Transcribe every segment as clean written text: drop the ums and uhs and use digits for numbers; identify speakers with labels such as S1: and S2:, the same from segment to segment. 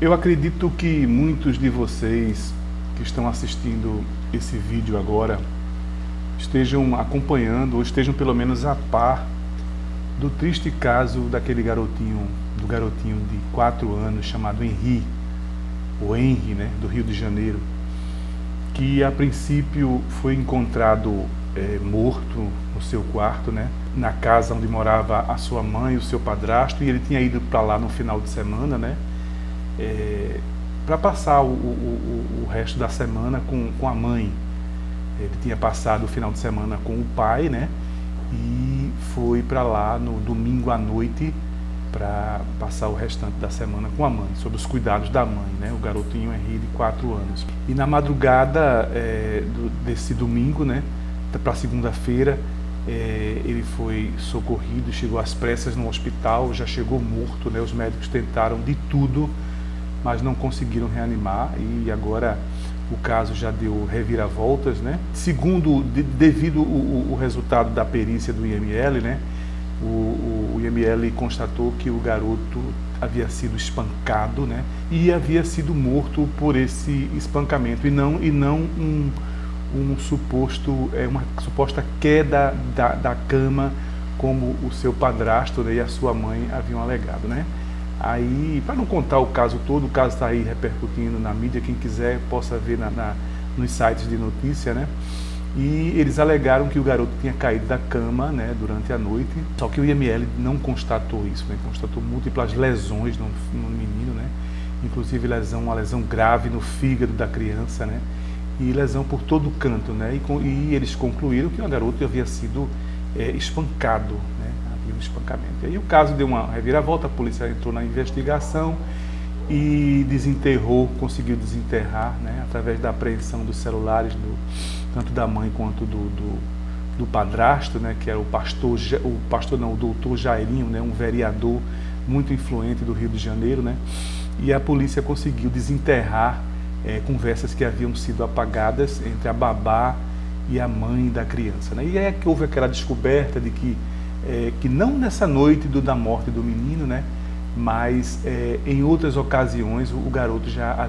S1: Eu acredito que muitos de vocês que estão assistindo esse vídeo agora estejam acompanhando ou estejam pelo menos a par do triste caso daquele garotinho, do garotinho de 4 anos chamado Henri, o Henry, né, do Rio de Janeiro, que a princípio foi encontrado morto no seu quarto, né, na casa onde morava a sua mãe e o seu padrasto, e ele tinha ido para lá no final de semana, né, para passar o resto da semana com a mãe. Ele tinha passado o final de semana com o pai, né, e foi para lá no domingo à noite para passar o restante da semana com a mãe, sob os cuidados da mãe, né, o garotinho Henri de 4 anos. E na madrugada desse domingo, né, para segunda-feira, ele foi socorrido, chegou às pressas no hospital, já chegou morto, né, os médicos tentaram de tudo, mas não conseguiram reanimar, e agora o caso já deu reviravoltas, né? Segundo, devido o resultado da perícia do IML, né? O IML constatou que o garoto havia sido espancado, né? E havia sido morto por esse espancamento, e não uma suposta queda da cama, como o seu padrasto, né, e a sua mãe haviam alegado, né? Aí, para não contar o caso todo, o caso está aí repercutindo na mídia, quem quiser possa ver nos sites de notícia, né? E eles alegaram que o garoto tinha caído da cama, né, durante a noite, só que o IML não constatou isso, né? Constatou múltiplas lesões no menino, né? Inclusive uma lesão grave no fígado da criança, né? E lesão por todo canto, né? E eles concluíram que o garoto havia sido espancado, né? Um espancamento. E aí o caso deu uma reviravolta, a polícia entrou na investigação e conseguiu desenterrar, né, através da apreensão dos celulares tanto da mãe quanto do padrasto, né, que era o doutor Jairinho, né, um vereador muito influente do Rio de Janeiro, né, e a polícia conseguiu desenterrar conversas que haviam sido apagadas entre a babá e a mãe da criança, né. E é que houve aquela descoberta de que não nessa noite da morte do menino, né, mas em outras ocasiões o garoto já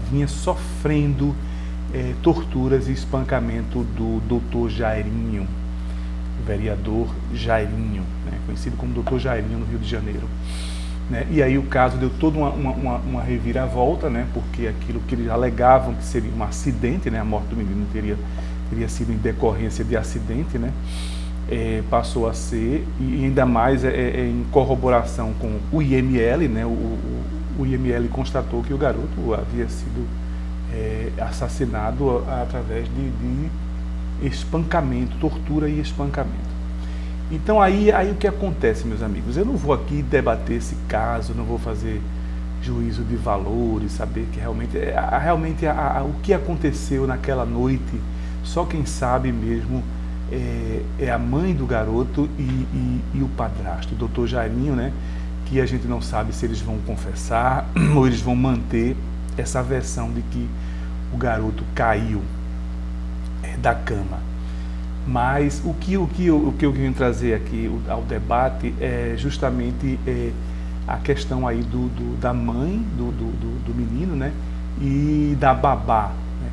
S1: vinha sofrendo torturas e espancamento do doutor Jairinho, o vereador Jairinho, né, conhecido como doutor Jairinho no Rio de Janeiro, né. E aí o caso deu toda uma reviravolta, né, porque aquilo que eles alegavam que seria um acidente, né, a morte do menino teria sido em decorrência de acidente, né, passou a ser, e ainda mais em corroboração com o IML, né, o IML constatou que o garoto havia sido assassinado através de espancamento, tortura e espancamento. Então aí o que acontece, meus amigos? Eu não vou aqui debater esse caso, não vou fazer juízo de valores, saber que realmente o que aconteceu naquela noite, só quem sabe mesmo é a mãe do garoto e o padrasto, o doutor Jairinho, né, que a gente não sabe se eles vão confessar ou eles vão manter essa versão de que o garoto caiu da cama. Mas o que eu venho trazer aqui ao debate é justamente a questão aí da mãe do menino, né, e da babá, né,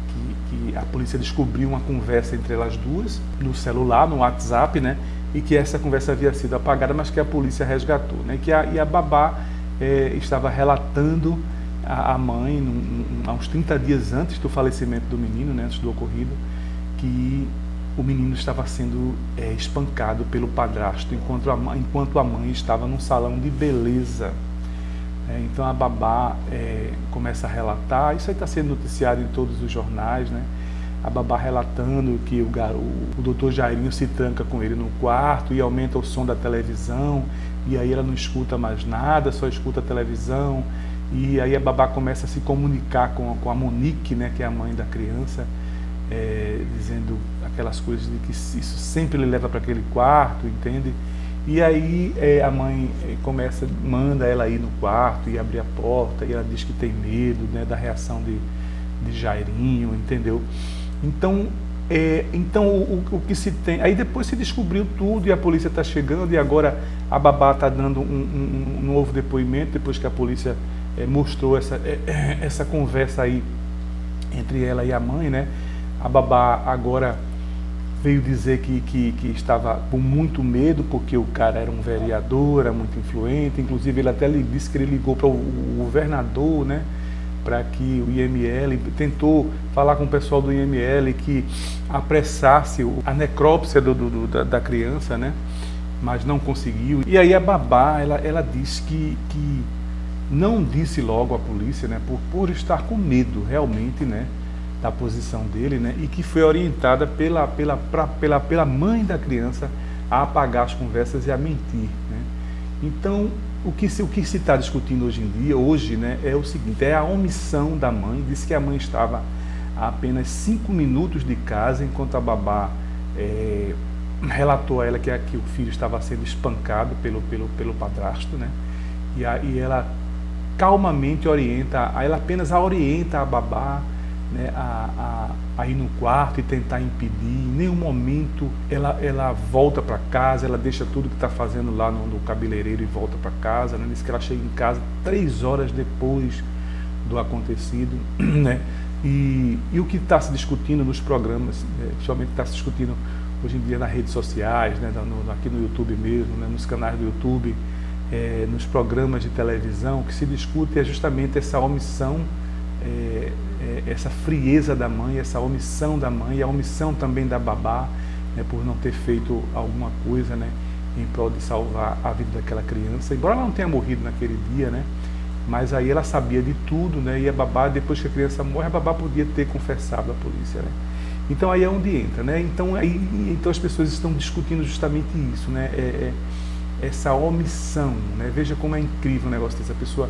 S1: que a polícia descobriu uma conversa entre elas duas no celular, no WhatsApp, né, e que essa conversa havia sido apagada, mas que a polícia resgatou, né, e a babá estava relatando à mãe, há uns 30 dias antes do falecimento do menino, né, antes do ocorrido, que o menino estava sendo espancado pelo padrasto, enquanto a mãe estava num salão de beleza. Então a babá começa a relatar, isso aí está sendo noticiado em todos os jornais, né? A babá relatando que o doutor Jairinho se tranca com ele no quarto e aumenta o som da televisão, e aí ela não escuta mais nada, só escuta a televisão, e aí a babá começa a se comunicar com a Monique, né, que é a mãe da criança, dizendo aquelas coisas de que isso sempre ele leva para aquele quarto, entende? E aí a mãe manda ela ir no quarto e abrir a porta, e ela diz que tem medo, né, da reação de Jairinho, entendeu? Então o que se tem, aí depois se descobriu tudo e a polícia está chegando, e agora a babá está dando um novo depoimento, depois que a polícia mostrou essa conversa aí entre ela e a mãe, né? A babá agora veio dizer que estava com muito medo, porque o cara era um vereador, era muito influente, inclusive ele até disse que ele ligou para o governador, né? Para que o IML, tentou falar com o pessoal do IML que apressasse a necrópsia da criança, né? Mas não conseguiu. E aí a babá, ela disse que não disse logo à polícia, né? Por estar com medo realmente, né? Da posição dele, né? E que foi orientada pela mãe da criança a apagar as conversas e a mentir, né? Então, o que se está discutindo hoje, né, é o seguinte: é a omissão da mãe. Diz que a mãe estava a apenas 5 minutos de casa, enquanto a babá relatou a ela que o filho estava sendo espancado pelo padrasto, né? E ela calmamente ela apenas orienta a babá, né, a ir no quarto e tentar impedir. Em nenhum momento ela volta para casa, ela deixa tudo que está fazendo lá no cabeleireiro e volta para casa, né? Diz que ela chega em casa 3 horas depois do acontecido, né? E o que está se discutindo nos programas, né, principalmente está se discutindo hoje em dia nas redes sociais, né, aqui no YouTube mesmo, né, nos canais do YouTube, nos programas de televisão, o que se discute é justamente essa omissão, essa frieza da mãe, essa omissão da mãe, a omissão também da babá, né, por não ter feito alguma coisa, né, em prol de salvar a vida daquela criança, embora ela não tenha morrido naquele dia, né, mas aí ela sabia de tudo, né, e a babá, depois que a criança morre, a babá podia ter confessado à polícia, né. Então aí é onde entra, né, então as pessoas estão discutindo justamente isso, né, essa omissão, né. Veja como é incrível o negócio dessa pessoa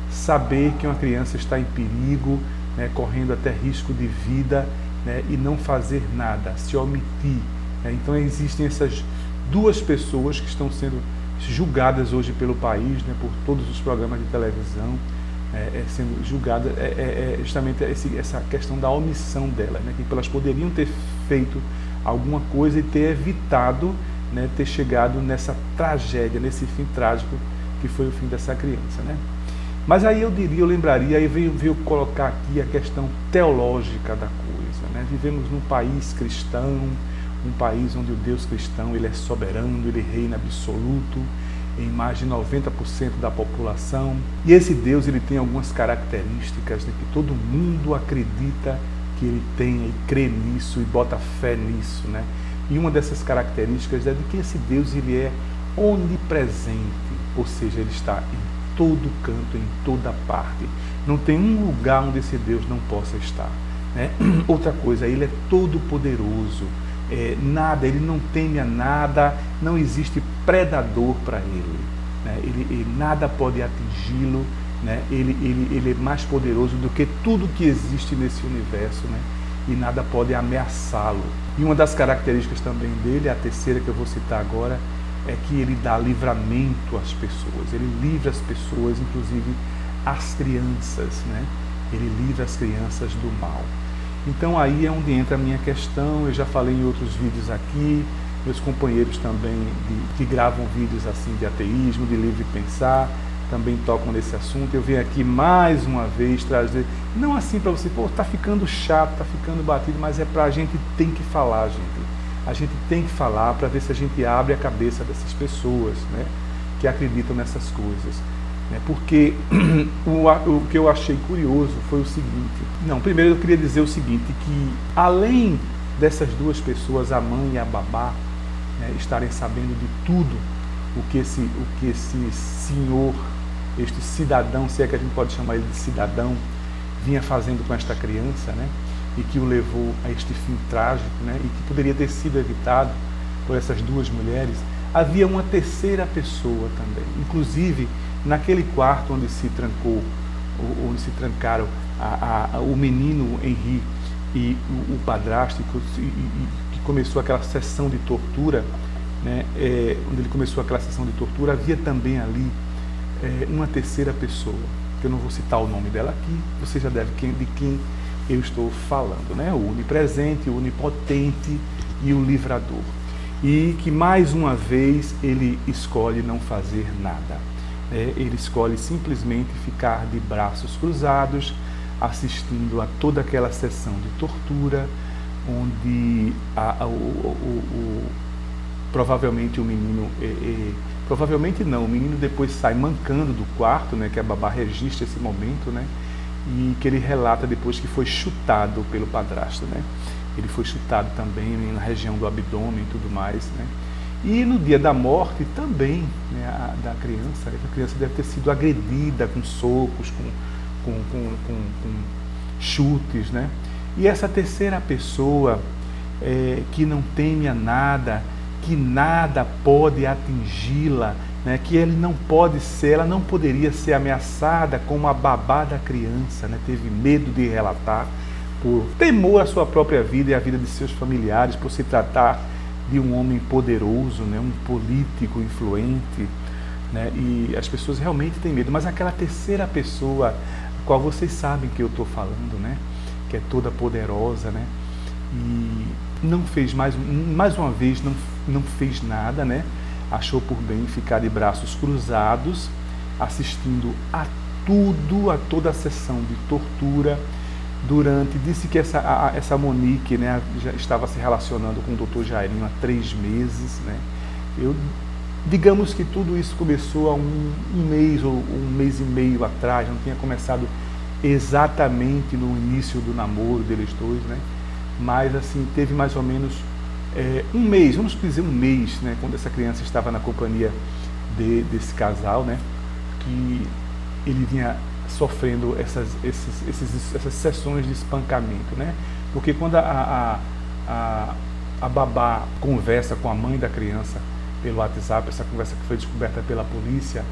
S1: saber que uma criança está em perigo, né, correndo até risco de vida, né, e não fazer nada, se omitir, né. Então existem essas duas pessoas que estão sendo julgadas hoje pelo país, né, por todos os programas de televisão, sendo julgadas, justamente essa questão da omissão delas, né, que elas poderiam ter feito alguma coisa e ter evitado, né, ter chegado nessa tragédia, nesse fim trágico que foi o fim dessa criança, né. Mas aí eu lembraria, aí veio colocar aqui a questão teológica da coisa, né? Vivemos num país cristão, um país onde o Deus cristão ele é soberano, ele reina absoluto em mais de 90% da população. E esse Deus ele tem algumas características, né, que todo mundo acredita que ele tem e crê nisso e bota fé nisso, né? E uma dessas características é de que esse Deus ele é onipresente, ou seja, ele está em todo canto, em toda parte. Não tem um lugar onde esse Deus não possa estar, né? Outra coisa, ele é todo poderoso, nada, ele não teme a nada, não existe predador para ele, né? Ele nada pode atingi-lo, né? Ele é mais poderoso do que tudo que existe nesse universo, né? E nada pode ameaçá-lo. E uma das características também dele, a terceira que eu vou citar agora, é que ele dá livramento às pessoas, ele livra as pessoas, inclusive as crianças, né? Ele livra as crianças do mal. Então aí é onde entra a minha questão. Eu já falei em outros vídeos aqui, meus companheiros também que gravam vídeos assim de ateísmo, de livre pensar, também tocam nesse assunto. Eu venho aqui mais uma vez trazer, não assim para você, tá ficando chato, tá ficando batido, mas é pra gente, tem que falar, gente. A gente tem que falar para ver se a gente abre a cabeça dessas pessoas, né, que acreditam nessas coisas, né, porque o que eu achei curioso foi o seguinte. Primeiro eu queria dizer o seguinte, que além dessas duas pessoas, a mãe e a babá, né, estarem sabendo de tudo o que esse senhor, este cidadão, se é que a gente pode chamar ele de cidadão, vinha fazendo com esta criança, né, e que o levou a este fim trágico, né, e que poderia ter sido evitado por essas duas mulheres, havia uma terceira pessoa também. Inclusive, naquele quarto onde se trancaram o menino Henri e o padrasto, que começou aquela sessão de tortura, né, onde ele começou aquela sessão de tortura, havia também ali uma terceira pessoa, que eu não vou citar o nome dela aqui, você já deve de quem eu estou falando, né? O onipresente, o onipotente e o livrador. E que mais uma vez ele escolhe não fazer nada. Ele escolhe simplesmente ficar de braços cruzados, assistindo a toda aquela sessão de tortura, onde provavelmente o menino, provavelmente não, o menino depois sai mancando do quarto, né, que a babá registra esse momento, né, e que ele relata depois que foi chutado pelo padrasto, né. Ele foi chutado também na região do abdômen e tudo mais, né. E no dia da morte também, né, da criança, a criança deve ter sido agredida com socos, com chutes, né. E essa terceira pessoa, que não teme a nada, que nada pode atingi-la, né, que ele não pode ser, ela não poderia ser ameaçada como a babá da criança, né, teve medo de relatar, por temor à sua própria vida e à vida de seus familiares, por se tratar de um homem poderoso, né, um político influente, né, e as pessoas realmente têm medo. Mas aquela terceira pessoa, a qual vocês sabem que eu estou falando, né, que é toda poderosa, né, e não fez mais uma vez, não fez nada, né, achou por bem ficar de braços cruzados, assistindo a tudo, a toda a sessão de tortura, disse que essa Monique, né, já estava se relacionando com o Dr. Jairinho há 3 meses, né. Digamos que tudo isso começou há um mês ou um mês e meio atrás, não tinha começado exatamente no início do namoro deles dois, né, mas assim, teve mais ou menos um mês, vamos dizer um mês, né, quando essa criança estava na companhia desse casal, né, que ele vinha sofrendo essas sessões de espancamento, né? Porque quando a babá conversa com a mãe da criança pelo WhatsApp, essa conversa que foi descoberta pela polícia,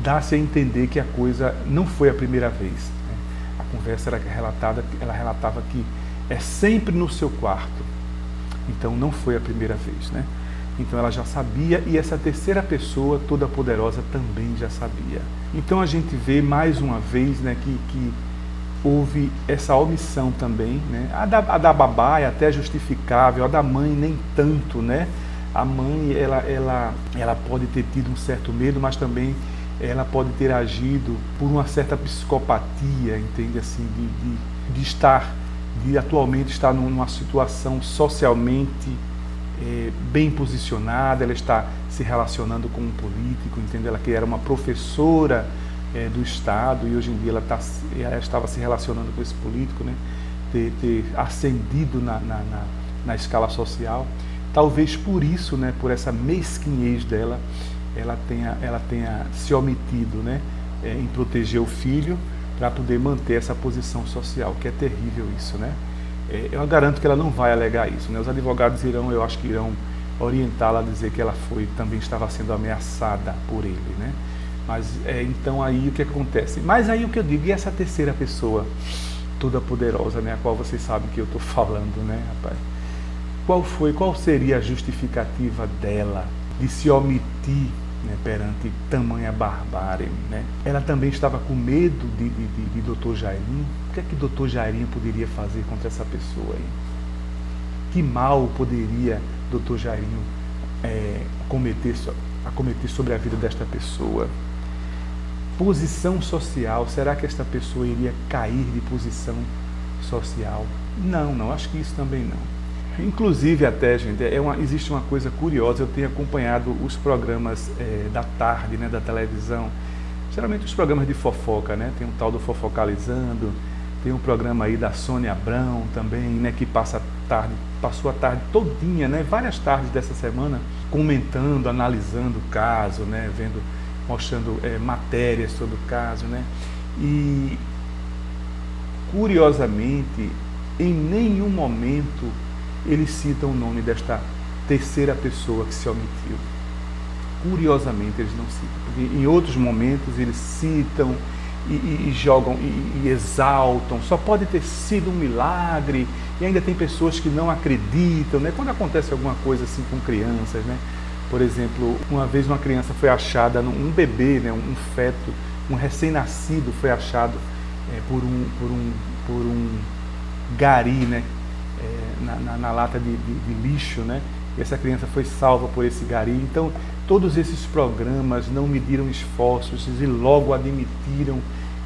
S1: dá-se a entender que a coisa não foi a primeira vez, né? A conversa ela relatava que é sempre no seu quarto, então não foi a primeira vez, né? Então ela já sabia, e essa terceira pessoa, toda poderosa, também já sabia. Então a gente vê mais uma vez, né, que houve essa omissão também, né? A da babá é até justificável, a da mãe nem tanto, né? A mãe, ela pode ter tido um certo medo, mas também ela pode ter agido por uma certa psicopatia, entende? Assim, de atualmente estar numa situação socialmente bem posicionada, ela está se relacionando com um político, entende? Ela que era uma professora do Estado e hoje em dia ela estava se relacionando com esse político, né? ter ascendido na escala social. Talvez por isso, né, por essa mesquinhez dela, ela tenha se omitido, né, em proteger o filho para poder manter essa posição social, que é terrível isso, né? Eu garanto que ela não vai alegar isso, né? Os advogados eu acho que irão orientá-la a dizer que ela também estava sendo ameaçada por ele, né? Mas então aí o que acontece? Mas aí o que eu digo, e essa terceira pessoa toda poderosa, né, a qual vocês sabem que eu estou falando, né, rapaz? Qual seria a justificativa dela de se omitir, né, perante tamanha barbárie, né? Ela também estava com medo de Dr. Jairinho. O que é que Dr. Jairinho poderia fazer contra essa pessoa aí? Que mal poderia Dr. Jairinho acometer sobre a vida desta pessoa? Posição social, será que esta pessoa iria cair de posição social? Não, acho que isso também não. Inclusive até, gente, existe uma coisa curiosa, eu tenho acompanhado os programas da tarde, né, da televisão, geralmente os programas de fofoca, né, tem um tal do Fofocalizando, tem um programa aí da Sônia Abrão também, né, que passou a tarde todinha, né, várias tardes dessa semana, comentando, analisando o caso, né, mostrando matérias sobre o caso, né, e curiosamente, em nenhum momento eles citam o nome desta terceira pessoa que se omitiu. Curiosamente, eles não citam, porque em outros momentos eles citam e jogam e exaltam, só pode ter sido um milagre, e ainda tem pessoas que não acreditam, né? Quando acontece alguma coisa assim com crianças, né? Por exemplo, uma vez uma criança foi achada, um bebê, né? Um feto, um recém-nascido foi achado por um gari, né? Na lata de lixo, né? E essa criança foi salva por esse gari. Então, Todos esses programas não mediram esforços e logo admitiram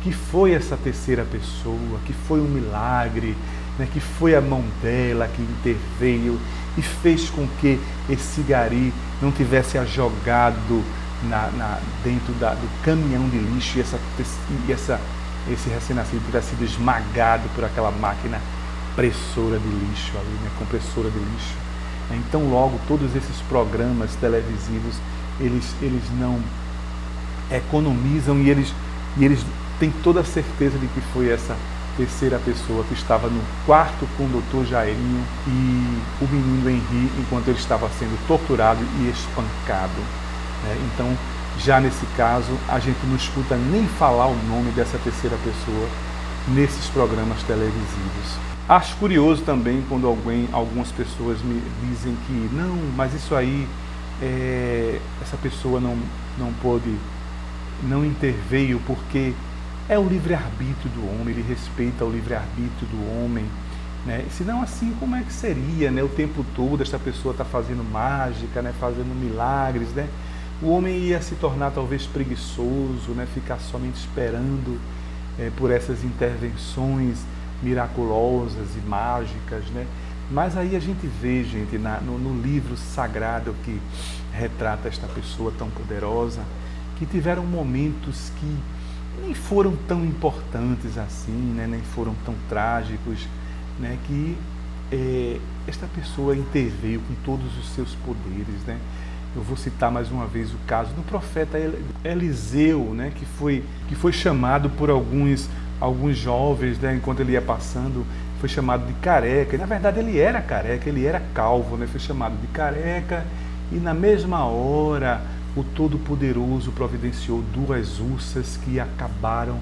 S1: que foi essa terceira pessoa, que foi um milagre, né, que foi a mão dela que interveio e fez com que esse gari não tivesse a jogado dentro do caminhão de lixo e esse recém-nascido tivesse sido esmagado por aquela máquina pressora de lixo ali, né, compressora de lixo. Então logo todos esses programas televisivos, eles não economizam e eles têm toda a certeza de que foi essa terceira pessoa que estava no quarto com o Dr. Jairinho e o menino Henri, enquanto ele estava sendo torturado e espancado. Então, já nesse caso, a gente não escuta nem falar o nome dessa terceira pessoa nesses programas televisivos. Acho curioso também quando algumas pessoas me dizem que não, mas isso aí, essa pessoa não pôde, não interveio porque é o livre-arbítrio do homem, ele respeita o livre-arbítrio do homem, né? Se não assim, como é que seria, né? O tempo todo esta pessoa está fazendo mágica, né? Fazendo milagres, né? O homem ia se tornar talvez preguiçoso, né? Ficar somente esperando por essas intervenções miraculosas e mágicas, né? Mas aí a gente vê, gente, no livro sagrado que retrata esta pessoa tão poderosa, que tiveram momentos que nem foram tão importantes assim, né? Nem foram tão trágicos, né? Que esta pessoa interveio com todos os seus poderes, né? Eu vou citar mais uma vez o caso do profeta Eliseu, né? que foi chamado por alguns jovens, né? Enquanto ele ia passando, foi chamado de careca, e na verdade ele era careca, ele era calvo, né? Foi chamado de careca, e na mesma hora o Todo-Poderoso providenciou 2 ursas que acabaram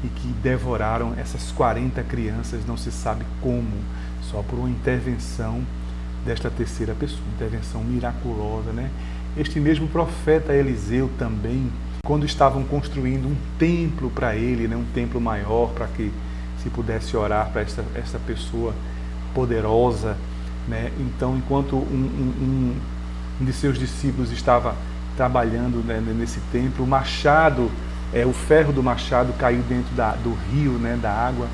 S1: e que devoraram essas 40 crianças, não se sabe como, só por uma intervenção desta terceira pessoa, intervenção miraculosa, né? Este mesmo profeta Eliseu também, quando estavam construindo um templo para ele, né? Um templo maior para que se pudesse orar para essa pessoa poderosa, né? Então, enquanto um de seus discípulos estava trabalhando, né, nesse templo, o machado, o ferro do machado caiu dentro do rio, né, da água,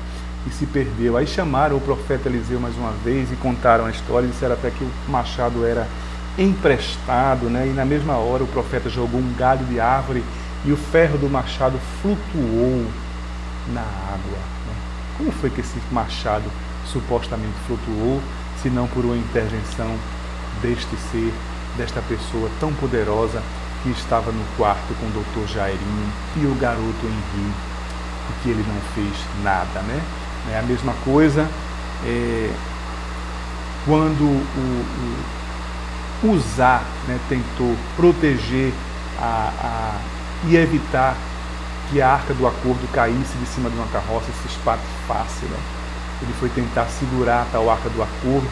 S1: e se perdeu. Aí chamaram o profeta Eliseu mais uma vez e contaram a história, e disseram até que o machado era emprestado, né, e na mesma hora o profeta jogou um galho de árvore e o ferro do machado flutuou na água, né? Como foi que esse machado supostamente flutuou, se não por uma intervenção deste ser, desta pessoa tão poderosa que estava no quarto com o Dr. Jairinho e o garoto Henri, e que ele não fez nada, né? É a mesma coisa quando o Uzá, né, tentou proteger e evitar que a arca do acordo caísse de cima de uma carroça e se espatifasse, né? Ele foi tentar segurar a tal arca do acordo,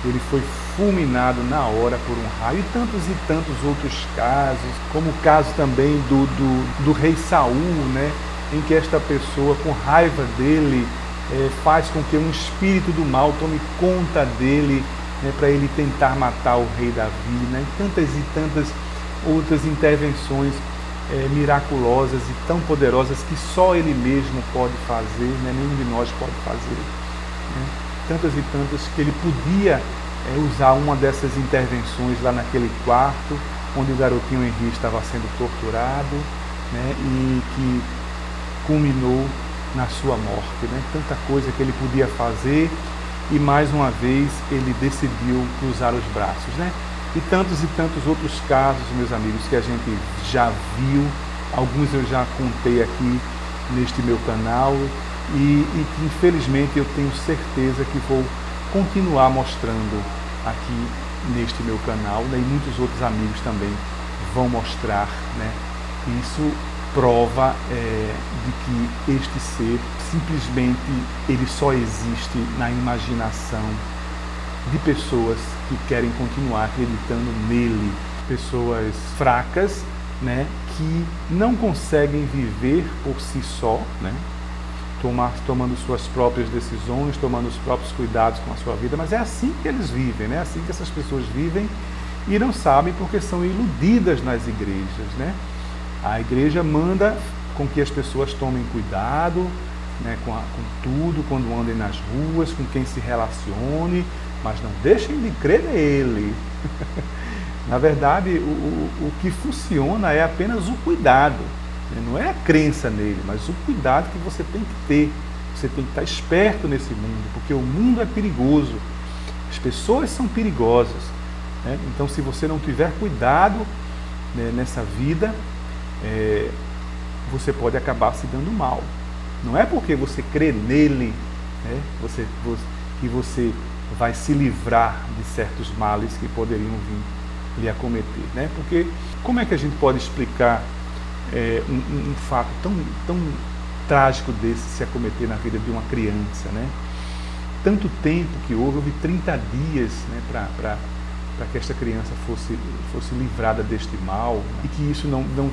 S1: ele foi fulminado na hora por um raio, e tantos outros casos, como o caso também do rei Saul, né, em que esta pessoa, com raiva dele, faz com que um espírito do mal tome conta dele, né, para ele tentar matar o rei Davi, né, e tantas outras intervenções miraculosas e tão poderosas que só ele mesmo pode fazer, né, nenhum de nós pode fazer, né, tantas e tantas que ele podia usar uma dessas intervenções lá naquele quarto onde o garotinho Henri estava sendo torturado, né, e que culminou na sua morte, né? Tanta coisa que ele podia fazer, e mais uma vez ele decidiu cruzar os braços, né? E tantos outros casos, meus amigos, que a gente já viu, alguns eu já contei aqui neste meu canal, e que infelizmente eu tenho certeza que vou continuar mostrando aqui neste meu canal, né? E muitos outros amigos também vão mostrar, né? Isso prova de que este ser simplesmente ele só existe na imaginação de pessoas que querem continuar acreditando nele, pessoas fracas, né, que não conseguem viver por si só, né, tomando suas próprias decisões, tomando os próprios cuidados com a sua vida, mas é assim que eles vivem, né, é assim que essas pessoas vivem, e não sabem porque são iludidas nas igrejas, né? A igreja manda com que as pessoas tomem cuidado, né, com tudo, quando andem nas ruas, com quem se relacione, mas não deixem de crer nele. Na verdade, o que funciona é apenas o cuidado, né? Não é a crença nele, mas o cuidado que você tem que ter. Você tem que estar esperto nesse mundo, porque o mundo é perigoso, as pessoas são perigosas, né? Então, se você não tiver cuidado, né, nessa vida, você pode acabar se dando mal. Não é porque você crê nele, né, que você vai se livrar de certos males que poderiam vir lhe acometer, né? Porque como é que a gente pode explicar um fato tão trágico desse se acometer na vida de uma criança, né? Tanto tempo que houve 30 dias, né, para que esta criança fosse livrada deste mal, né? E que isso não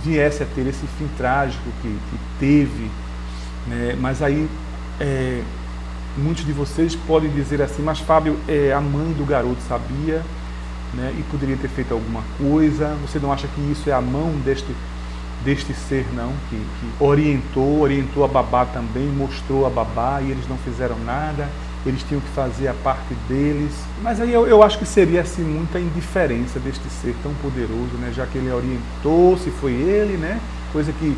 S1: viesse a ter esse fim trágico que teve, né? Mas aí muitos de vocês podem dizer assim, mas Fábio, a mãe do garoto sabia, né, e poderia ter feito alguma coisa. Você não acha que isso é a mão deste ser, não? Que orientou a babá também, mostrou a babá e eles não fizeram nada, eles tinham que fazer a parte deles. Mas aí eu acho que seria assim muita indiferença deste ser tão poderoso, né? Já que ele orientou, se foi ele, né? Coisa que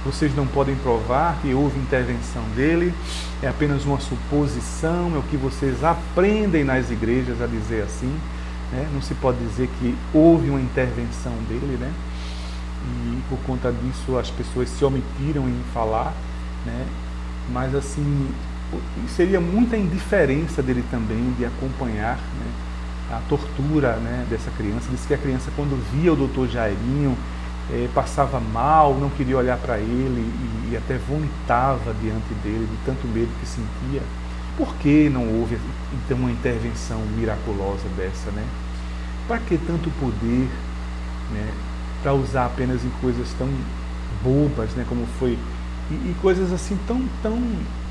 S1: vocês não podem provar, que houve intervenção dele, é apenas uma suposição, é o que vocês aprendem nas igrejas a dizer assim, né? Não se pode dizer que houve uma intervenção dele, né? E por conta disso as pessoas se omitiram em falar, né? Mas assim, seria muita indiferença dele também de acompanhar, né, a tortura, né, dessa criança. Diz que a criança, quando via o doutor Jairinho, passava mal, não queria olhar para ele e até vomitava diante dele, de tanto medo que sentia. Por que não houve então uma intervenção miraculosa dessa, né? Para que tanto poder, né, para usar apenas em coisas tão bobas, né, como foi, e coisas assim tão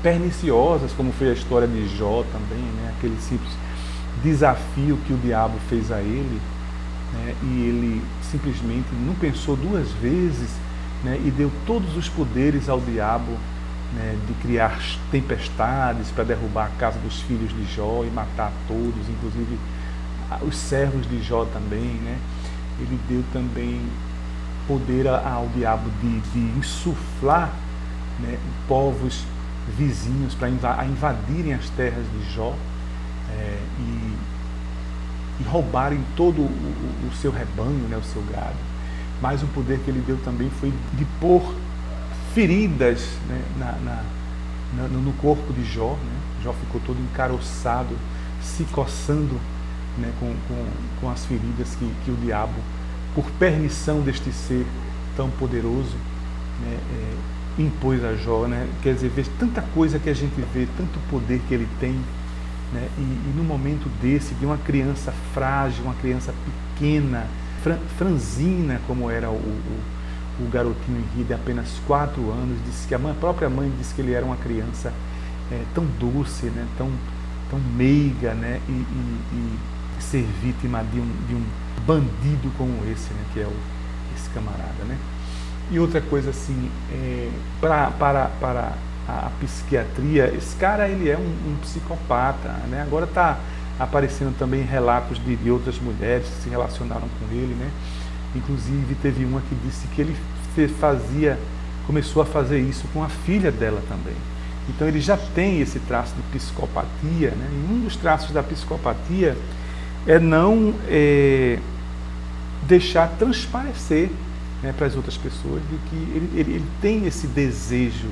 S1: perniciosas, como foi a história de Jó também, né, aquele simples desafio que o diabo fez a ele, né, e ele simplesmente não pensou duas vezes, né, e deu todos os poderes ao diabo, né, de criar tempestades para derrubar a casa dos filhos de Jó e matar todos, inclusive os servos de Jó também, né? Ele deu também poder ao diabo de insuflar, né, povos vizinhos para invadirem as terras de Jó, e roubarem todo o seu rebanho, né, o seu gado. Mas o poder que ele deu também foi de pôr feridas, né, no corpo de Jó, né? Jó ficou todo encaroçado, se coçando, né, com as feridas que o diabo, por permissão deste ser tão poderoso, né, impôs a Jó, né? Quer dizer, vê tanta coisa que a gente vê, tanto poder que ele tem, né? E no momento desse, de uma criança frágil, uma criança pequena, franzina, como era o garotinho Henri, de apenas 4 anos, disse que a própria mãe disse que ele era uma criança tão doce, né? tão meiga, né? E ser vítima de um bandido como esse, né? Que é esse camarada, né? E outra coisa assim, para a psiquiatria, esse cara ele é um psicopata, né? Agora está aparecendo também relatos de outras mulheres que se relacionaram com ele, né? Inclusive teve uma que disse que ele começou a fazer isso com a filha dela também. Então ele já tem esse traço de psicopatia, né? E um dos traços da psicopatia é não deixar transparecer, né, para as outras pessoas de que ele tem esse desejo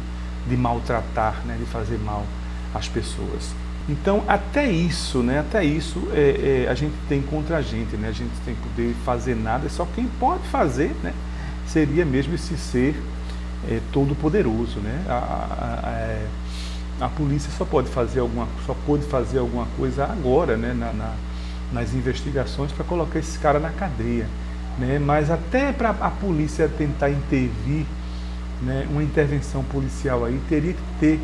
S1: de maltratar, né, de fazer mal às pessoas. Então até isso, né, a gente tem contra a gente, né? A gente tem poder fazer nada, só quem pode fazer, né, seria mesmo esse ser todo poderoso, né? A polícia só pôde fazer alguma coisa agora, né, nas investigações para colocar esse cara na cadeia, né? Mas até para a polícia tentar intervir, né, uma intervenção policial aí teria que ter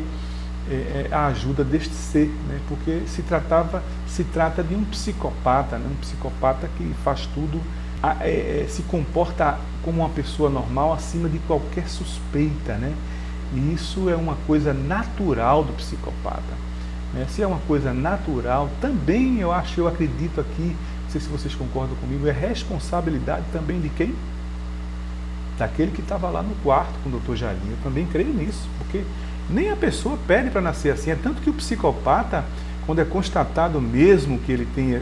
S1: a ajuda deste ser, né? Porque se trata de um psicopata, né? Um psicopata que faz tudo, se comporta como uma pessoa normal acima de qualquer suspeita, né? E isso é uma coisa natural do psicopata, né? Se é uma coisa natural, também eu acredito aqui, não sei se vocês concordam comigo, é responsabilidade também de quem? Daquele que estava lá no quarto com o Dr. Jardim. Eu também creio nisso, porque nem a pessoa pede para nascer assim. É tanto que o psicopata, quando é constatado mesmo que ele tem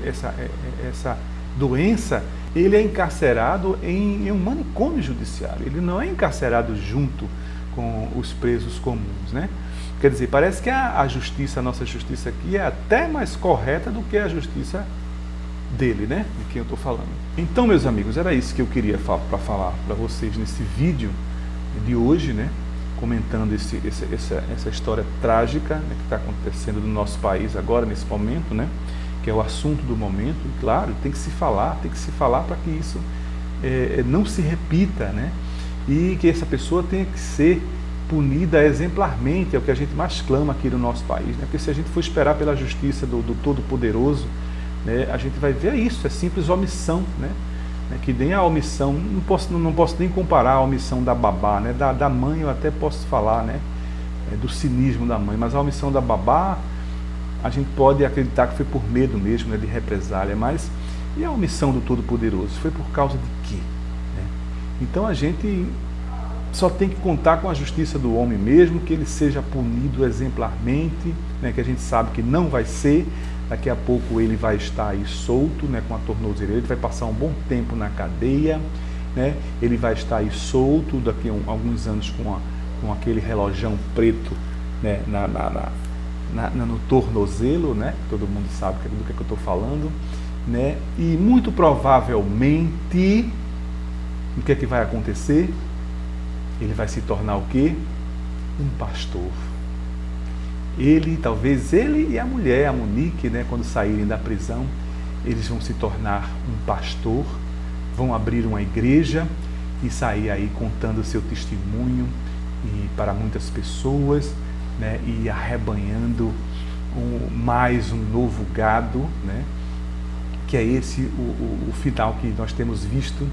S1: essa doença, ele é encarcerado em um manicômio judiciário. Ele não é encarcerado junto com os presos comuns, né? Quer dizer, parece que a justiça, a nossa justiça aqui, é até mais correta do que a justiça dele, né? De quem eu estou falando. Então, meus amigos, era isso que eu queria falar para vocês nesse vídeo de hoje, né? Comentando essa história trágica, né, que está acontecendo no nosso país agora, nesse momento, né? Que é o assunto do momento. E, claro, tem que se falar para que isso não se repita, né? E que essa pessoa tenha que ser punida exemplarmente, é o que a gente mais clama aqui no nosso país, né? Porque se a gente for esperar pela justiça do Todo-Poderoso, né, a gente vai ver isso, é simples omissão, né? Que nem a omissão, não posso nem comparar a omissão da babá, né? Da mãe eu até posso falar, né? Do cinismo da mãe, mas a omissão da babá, a gente pode acreditar que foi por medo mesmo, né? De represália, mas e a omissão do Todo-Poderoso? Foi por causa de quê? Né? Então a gente só tem que contar com a justiça do homem mesmo, que ele seja punido exemplarmente, né? Que a gente sabe que não vai ser. Daqui a pouco ele vai estar aí solto, né, com a tornozeleira, ele vai passar um bom tempo na cadeia, né, ele vai estar aí solto daqui a alguns anos com aquele relojão preto, né, no tornozelo, né, todo mundo sabe do que eu estou falando, né, e muito provavelmente, o que é que vai acontecer? Ele vai se tornar o quê? Um pastor. Talvez ele e a mulher, a Monique, né, quando saírem da prisão, eles vão se tornar um pastor, vão abrir uma igreja e sair aí contando o seu testemunho para muitas pessoas, né, e arrebanhando mais um novo gado, né, que é esse o final que nós temos visto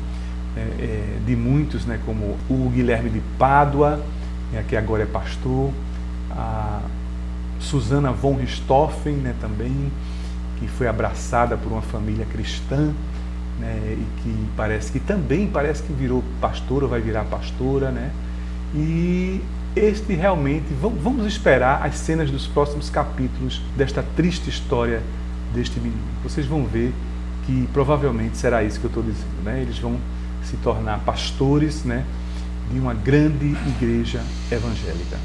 S1: de muitos, né, como o Guilherme de Pádua, que agora é pastor, a Susana von Richthofen, né, também, que foi abraçada por uma família cristã, né, e que também parece que virou pastora, ou vai virar pastora, né, e realmente, vamos esperar as cenas dos próximos capítulos desta triste história deste menino. Vocês vão ver que provavelmente será isso que eu estou dizendo, né, eles vão se tornar pastores, né, de uma grande igreja evangélica.